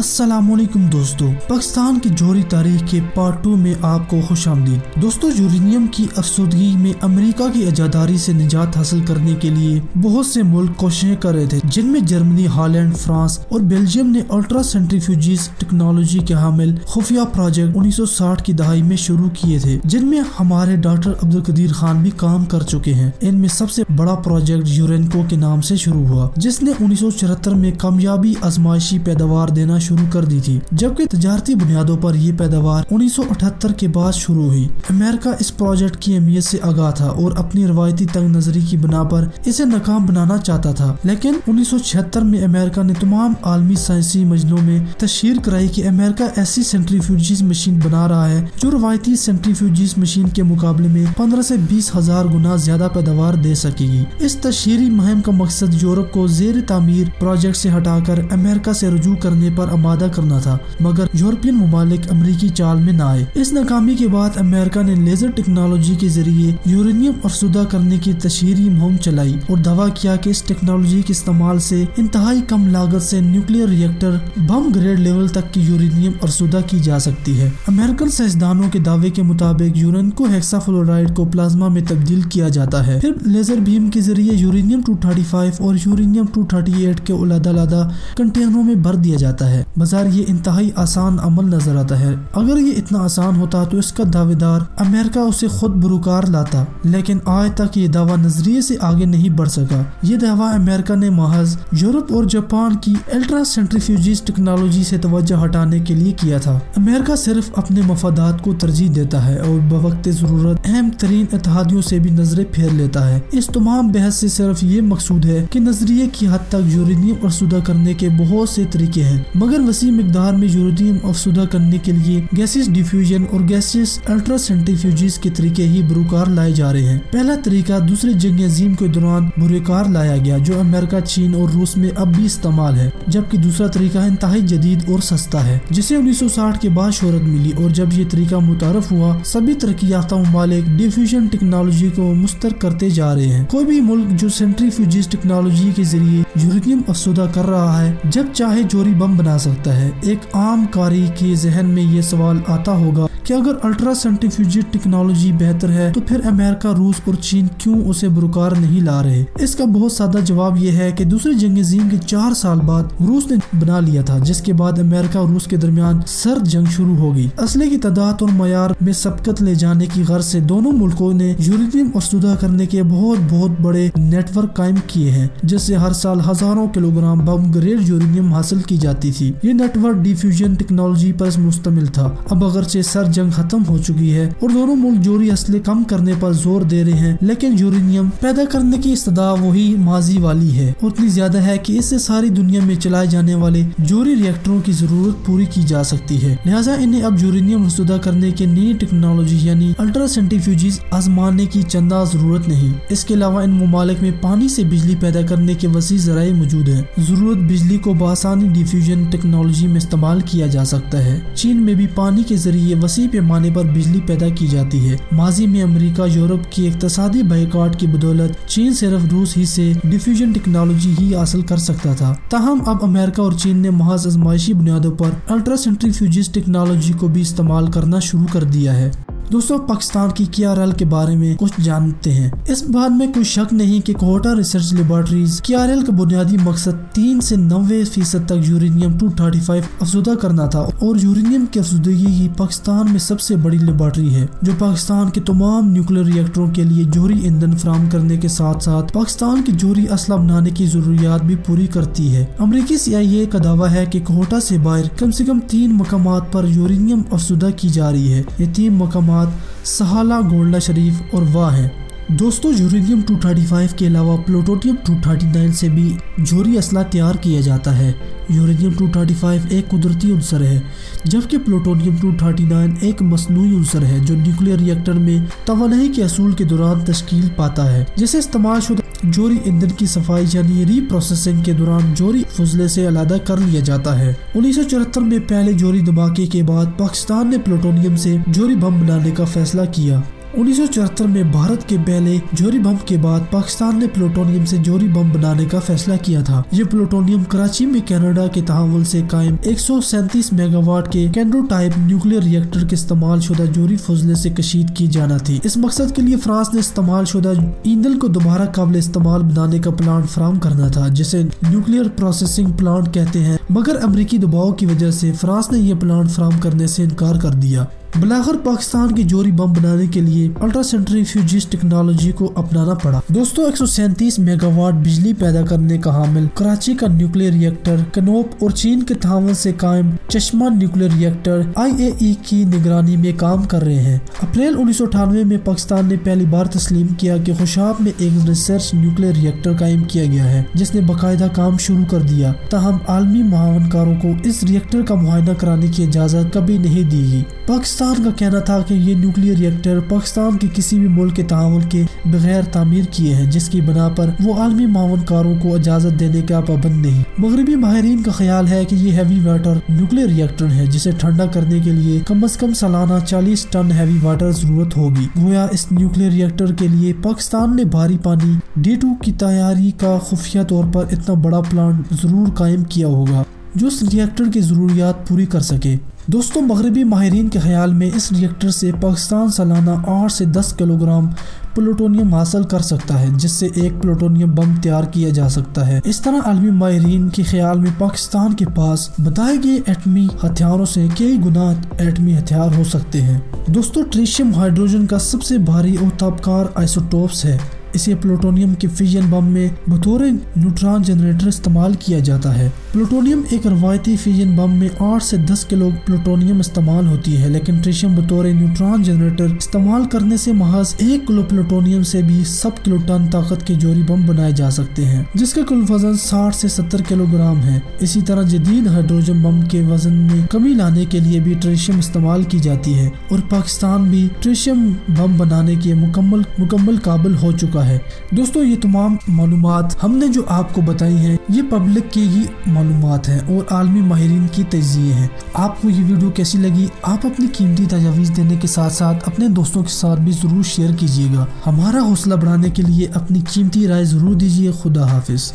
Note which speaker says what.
Speaker 1: अस्सलामुअलैकुम दोस्तों, पाकिस्तान की जौहरी तारीख के पार्ट 2 में आपको खुश आमदीद। दोस्तों, यूरेनियम की अफसुदगी में अमेरिका की अजादारी से निजात हासिल करने के लिए बहुत से मुल्क कोशिशें कर रहे थे, जिनमें जर्मनी, हॉलैंड, फ्रांस और बेल्जियम ने अल्ट्रा सेंट्रीफ्यूजिस टेक्नोलॉजी के हामिल खुफिया प्रोजेक्ट 1960 की दहाई में शुरू किए थे, जिनमें हमारे डॉक्टर अब्दुल कदीर खान भी काम कर चुके हैं। इनमें सबसे बड़ा प्रोजेक्ट यूरेनको के नाम से शुरू हुआ, जिसने 1974 में कामयाबी आजमाइशी पैदावार देना शुरू कर दी थी, जबकि तजारती बुनियादों पर ये पैदावार 1978 के बाद शुरू हुई। अमेरिका इस प्रोजेक्ट की अहमियत से आगाह था और अपनी रवायती तंग नजरी की बिना पर इसे नाकाम बनाना चाहता था, लेकिन 1976 में अमेरिका ने तमाम आलमी साइंसी मजलों में तशहीर कराई कि अमेरिका ऐसी सेंट्रीफ्यूजिस मशीन बना रहा है जो रवायती सेंट्रीफ्यूजिस मशीन के मुकाबले में 15 से 20 हजार गुना ज्यादा पैदावार दे सकेगी। इस तशहीरी मुहिम का मकसद यूरोप को जेर तामीर प्रोजेक्ट से हटाकर अमेरिका से रुजू करने पर आमादा करना था, मगर यूरोपियन मुमालिक अमरीकी चाल में न आए। इस नाकामी के बाद अमेरिका ने लेजर टेक्नोलॉजी के जरिए यूरेनियम अफसुदा करने की तशहीरी मुहिम चलाई और दावा किया कि इस टेक्नोलॉजी के इस्तेमाल से इंतहाई कम लागत से न्यूक्लियर रिएक्टर बम ग्रेड लेवल तक की यूरेनियम अफसुदा की जा सकती है। अमेरिकन साइंसदानों के दावे के मुताबिक यूरेनको हेक्साफ्लोराइड को प्लाज्मा में तब्दील किया जाता है, फिर लेजर बीम के जरिए यूरेनियम 235 और यूरेनियम 238 के अलग-अलग कंटेनरों में भर दिया जाता है। बाजार ये इंतहाई आसान अमल नजर आता है। अगर ये इतना आसान होता तो इसका दावेदार अमेरिका उसे खुद बुरुकार लाता, लेकिन आज तक ये दावा नजरिए से आगे नहीं बढ़ सका। ये दावा अमेरिका ने महज यूरोप और जापान की अल्ट्रा सेंट्रीफ्यूजिस टेक्नोलॉजी से तवज्जो हटाने के लिए किया था। अमेरिका सिर्फ अपने मफादात को तरजीह देता है और बवक्त जरूरत अहम तरीन इत्तेहादियों से भी नजरें फेर लेता है। इस तमाम बहस से सिर्फ ये मकसूद है कि नजरिए की हद तक यूरेनियम अफसुदा करने के बहुत से तरीके हैं, मगर वसी मिकदार में यूरेनियम अफसुदा करने के लिए गैसियस डिफ्यूजन और गैसियस अल्ट्रा सेंट्रीफ्यूजिस के तरीके ही बुरुकार लाए जा रहे हैं। पहला तरीका दूसरी जंग अजीम के दौरान बुरुकार लाया गया, जो अमेरिका, चीन और रूस में अब भी इस्तेमाल है, जबकि दूसरा तरीका इंतहाई जदीद और सस्ता है, जिसे 1960 के बाद शोहरत मिली। और जब ये तरीका मुतारफ हुआ, सभी तरक्की याफ्ता ममालिक डिफ्यूजन टेक्नोलॉजी को मुस्तर करते जा रहे हैं। कोई भी मुल्क जो सेंट्रीफ्यूजिस टेक्नोलॉजी के जरिए यूरेनियम अफसुदा कर रहा है, जब चाहे जोरी बम बना सकता है। एक आम कारी के जहन में ये सवाल आता होगा कि अगर अल्ट्रा सेंट्रीफ्यूजिस टेक्नोलॉजी बेहतर है तो फिर अमेरिका, रूस और चीन क्यों उसे बुरुकार नहीं ला रहे। इसका बहुत सादा जवाब यह है कि दूसरी जंग अजीम के 4 साल बाद रूस ने बना लिया था, जिसके बाद अमेरिका और रूस के दरमियान सर्द जंग शुरू हो गई। असले की तादाद और मयार में सबकत ले जाने की गर्ज से दोनों मुल्कों ने यूरेनियम अफसुदा करने के बहुत बड़े नेटवर्क कायम किए हैं, जिससे हर साल हजारों किलोग्राम बम ग्रेड यूरेनियम हासिल की जाती थी। ये नेटवर्क डिफ्यूजन टेक्नोलॉजी पर मुश्तमिल था। अब अगरचे सर्द जंग खत्म हो चुकी है और दोनों मुल्क जोरी असले कम करने पर जोर दे रहे हैं, लेकिन यूरेनियम पैदा करने की इस्तदा वही माजी वाली है, उतनी ज्यादा है कि इससे सारी दुनिया में चलाए जाने वाले जोरी रिएक्टरों की जरूरत पूरी की जा सकती है। लिहाजा इन्हें अब यूरेनियम अफसुदा करने के नई टेक्नोलॉजी यानी अल्ट्रा सेंट्रीफ्यूजिस आजमाने की चंदा जरूरत नहीं। इसके अलावा इन ममालिक में पानी से बिजली पैदा करने के वसी जराए मौजूद है। जरूरत बिजली को बासानी डिफ्यूजन टेक्नोलॉजी में इस्तेमाल किया जा सकता है। चीन में भी पानी के जरिए वसी पैमाने पर बिजली पैदा की जाती है। माजी में अमेरिका, यूरोप की इक्तसादी बायकॉट की बदौलत चीन सिर्फ रूस ही से डिफ्यूजन टेक्नोलॉजी ही हासिल कर सकता था। ताहम अब अमेरिका और चीन ने महज आजमाइशी बुनियादों पर अल्ट्रा सेंट्रीफ्यूजिस टेक्नोलॉजी को भी इस्तेमाल करना शुरू कर दिया है। दोस्तों, पाकिस्तान की KRL के बारे में कुछ जानते हैं। इस बात में कोई शक नहीं कि कोहटा रिसर्च लेबोरेटरीज KRL का बुनियादी मकसद 3 से 90% तक यूरेनियम 235 अफसुदा करना था और यूरेनियम की अफसुदगी की पाकिस्तान में सबसे बड़ी लेबोरेटरी है, जो पाकिस्तान के तमाम न्यूक्लियर रिएक्टरों के लिए जोहरी ईंधन फराहम करने के साथ साथ पाकिस्तान की जोहरी असला बनाने की जरूरियात भी पूरी करती है। अमरीकी CIA का दावा है कि कोहटा से बाहर कम से कम 3 मकामात पर यूरेनियम अफसुदा की जा रही है। ये 3 मकामात सहाला, गोल्डा शरीफ और वाह है। दोस्तों, यूरेनियम 235 के अलावा प्लूटोनियम 239 से भी जोहरी असला तैयार किया जाता है। यूरेनियम 235 एक कुदरती उनसर है, जबकि प्लूटोनियम 239 एक मसनूई उनसर है जो न्यूक्लियर रिएक्टर में तवानाई के असूल के दौरान तश्कील पाता है, जिसे इस्तेमाल शुदा जोहरी ईंधन की सफाई यानी रीप्रोसेसिंग के दौरान जोहरी फुजले से अलग कर लिया जाता है। 1974 में पहले जोहरी धमाके के बाद पाकिस्तान ने प्लूटोनियम से जोहरी बम बनाने का फैसला किया 1974 में भारत के पहले जौहरी बम के बाद पाकिस्तान ने प्लूटोनियम से जौहरी बम बनाने का फैसला किया था। ये प्लूटोनियम कराची में कनाडा के तहावुल से कायम 137 मेगावाट के कैंड्रो टाइप न्यूक्लियर रिएक्टर के इस्तेमाल शुदा जौहरी फजले से कशीद की जाना थी। इस मकसद के लिए फ्रांस ने इस्तेमाल शुदा ईंधन को दोबारा काबिल इस्तेमाल बनाने का प्लांट फराहम करना था, जिसे न्यूक्लियर प्रोसेसिंग प्लांट कहते हैं, मगर अमरीकी दबाव की वजह से फ्रांस ने यह प्लांट फराहम करने से इनकार कर दिया। बिलाखिर पाकिस्तान के जौहरी बम बनाने के लिए अल्ट्रा सेंट्रीफ्यूजिस टेक्नोलॉजी को अपनाना पड़ा। दोस्तों 137 मेगावाट बिजली पैदा करने का हामिल कराची का न्यूक्लियर रिएक्टर कनोप और चीन के तहावुल से कायम चश्मा न्यूक्लियर रिएक्टर IAE की निगरानी में काम कर रहे हैं। अप्रैल 1998 में पाकिस्तान ने पहली बार तस्लीम किया कि खुशाब में एक रिसर्च न्यूक्लियर रिएक्टर कायम किया गया है, जिसने बाकायदा काम शुरू कर दिया। ताहम आलमी मुआवनकारों को इस रिएक्टर का मुआयना कराने की इजाजत कभी नहीं दी गई। पाकिस्तान का कहना था कि ये न्यूक्लियर रिएक्टर पाकिस्तान के किसी भी मुल्क के तामुल के बगैर तामीर किए हैं, जिसकी बना पर वो आलमी मावनकारों को इजाजत देने का पाबंद नहीं। मगरबी माहिरीन का ख्याल है कि ये हैवी वाटर न्यूक्लियर रिएक्टर है, जिसे ठंडा करने के लिए कम से कम सालाना 40 टन हैवी वाटर जरूरत होगी। गोया इस न्यूक्लियर रिएक्टर के लिए पाकिस्तान ने भारी पानी D2 की तैयारी का खुफिया तौर पर इतना बड़ा प्लांट जरूर कायम किया होगा जो इस रिएक्टर की जरूरियात पूरी कर सके। दोस्तों मगरबी माहिरीन के ख्याल में इस रिएक्टर से पाकिस्तान सालाना 8 से 10 किलोग्राम प्लूटोनियम हासिल कर सकता है, जिससे एक प्लूटोनियम बम तैयार किया जा सकता है। इस तरह आलमी माहिरीन के ख्याल में पाकिस्तान के पास बताए गए एटमी हथियारों से कई गुना एटमी हथियार हो सकते हैं। दोस्तों ट्रिशियम हाइड्रोजन का सबसे भारी और ताबकार आइसोटोप्स है। इसे प्लूटोनियम के फिजन बम में बतौर न्यूट्रॉन जनरेटर इस्तेमाल किया जाता है। प्लूटोनियम एक रवायती फिजन बम में 8 से 10 किलो प्लूटोनियम इस्तेमाल होती है, लेकिन ट्रिशियम बतौर न्यूट्रॉन जनरेटर इस्तेमाल करने से महज 1 किलो प्लूटोनियम से भी सब किलोटन ताकत के जौहरी बम बनाए जा सकते हैं, जिसका कुल वजन 60 से 70 किलोग्राम है। इसी तरह जदीद हाइड्रोजन बम के वजन में कमी लाने के लिए भी ट्रिशियम इस्तेमाल की जाती है और पाकिस्तान भी ट्रिशियम बम बनाने के मुकम्मल काबिल हो चुका है। दोस्तों ये तमाम मालूमात हमने जो आपको बताई हैं ये पब्लिक की ही मालूमात हैं और आलमी माहिरीन की तज्ज़िये हैं। आपको ये वीडियो कैसी लगी आप अपनी कीमती तजावीज़ देने के साथ साथ अपने दोस्तों के साथ भी ज़रूर शेयर कीजिएगा। हमारा हौसला बढ़ाने के लिए अपनी कीमती राय ज़रूर दीजिए। खुदा हाफिज़।